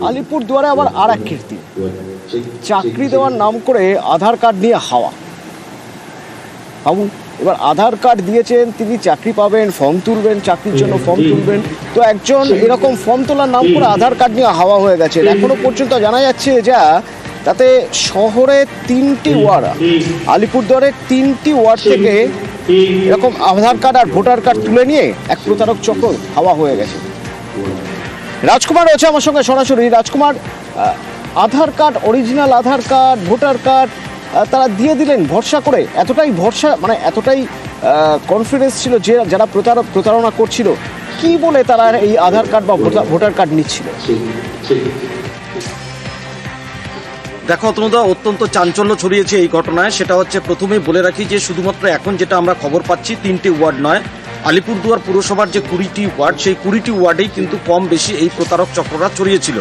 আলিপুরদুয়ারে আবার আর এক কীর্তি, চাকরি দেওয়ার নাম করে আধার কার্ড নিয়ে হাওয়া। ভাবুন, এবার আধার কার্ড দিয়েছেন, তিনি চাকরি পাবেন, ফর্ম তুলবেন, চাকরির জন্য ফর্ম তুলবেন, তো একজন এরকম ফর্ম তোলার নাম করে আধার কার্ড নিয়ে হাওয়া হয়ে গেছে। এখনো পর্যন্ত জানা যাচ্ছে যা, তাতে শহরে 3টি ওয়ার্ড, আলিপুরদুয়ারের 3টি ওয়ার্ড থেকে এরকম আধার কার্ড আর ভোটার কার্ড তুলে নিয়ে এক প্রতারক চক্র হাওয়া হয়ে গেছে। রাজকুমার রয়েছে আমার সঙ্গে সরাসরি। রাজকুমার, আধার কার্ড, অরিজিনাল আধার কার্ড, ভোটার কার্ড তারা দিয়ে দিলেন ভরসা করে, এতটাই ভরসা, মানে এতটাই কনফিডেন্স ছিল যে যারা প্রতারণা করছিল, কি বলে তারা এই আধার কার্ড বা ভোটার কার্ড নিচ্ছিল? দেখো অতনুদা, অত্যন্ত চাঞ্চল্য ছড়িয়েছে এই ঘটনায়। সেটা হচ্ছে, প্রথমেই বলে রাখি যে শুধুমাত্র এখন যেটা আমরা খবর পাচ্ছি 3টি ওয়ার্ড নয়, আলিপুরদুয়ার পুরসভার যে 20টি ওয়ার্ড, সেই 20টি ওয়ার্ডেই কিন্তু কম বেশি এই প্রতারক চক্ররা ছড়িয়েছিল।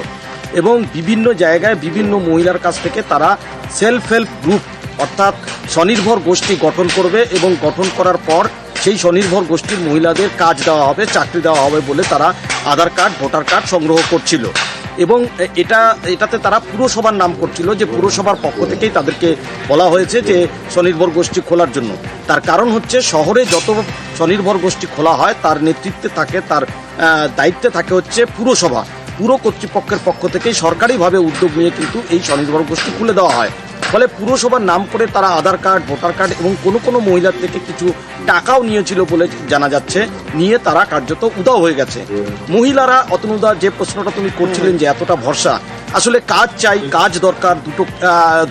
এবং বিভিন্ন জায়গায় বিভিন্ন মহিলার কাছ থেকে তারা সেলফ হেল্প গ্রুপ অর্থাৎ স্বনির্ভর গোষ্ঠী গঠন করবে এবং গঠন করার পর সেই স্বনির্ভর গোষ্ঠীর মহিলাদের কাজ দেওয়া হবে, চাকরি দেওয়া হবে বলে তারা আধার কার্ড, ভোটার কার্ড সংগ্রহ করছিল। এবং এটাতে তারা পুরসভার নাম করছিল, যে পুরসভার পক্ষ থেকেই তাদেরকে বলা হয়েছে যে স্বনির্ভর গোষ্ঠী খোলার জন্য। তার কারণ হচ্ছে, শহরে যত স্বনির্ভর গোষ্ঠী খোলা হয় তার নেতৃত্বে থাকে, তার দায়িত্বে থাকে হচ্ছে পুরসভা। পুর কর্তৃপক্ষের পক্ষ থেকেই সরকারিভাবে উদ্যোগ নিয়ে কিন্তু এই স্বনির্ভর গোষ্ঠী খুলে দেওয়া হয়। ফলে পুরসভার নাম করে তারা আধার কার্ড, ভোটার কার্ড এবং কোনো মহিলার থেকে কিছু টাকাও নিয়েছিল বলে জানা যাচ্ছে, নিয়ে তারা কার্যত উধাও হয়ে গেছে। মহিলারা, অতনুদা, যে প্রশ্নটা তুমি করছিলেন যে এতটা ভরসা, আসলে কাজ চাই, কাজ দরকার।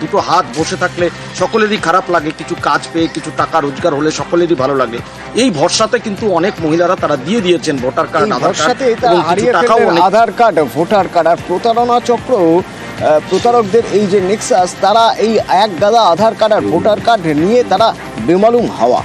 দুটো হাত বসে থাকলে সকলেরই খারাপ লাগে, কিছু কাজ পেয়ে কিছু টাকা রোজগার হলে সকলেরই ভালো লাগে। এই ভরসাতে কিন্তু অনেক মহিলারা তারা দিয়ে দিয়েছেন ভোটার কার্ড, আধার কার্ড এবং কিছু টাকাও। আধার কার্ড, ভোটার কার্ড আর প্রতারণা চক্র, প্রতারকদের এই যে নেক্সাস, তারা এই এক গাদা আধার কার্ড আর ভোটার কার্ড নিয়ে তারা বেমালুম হাওয়া।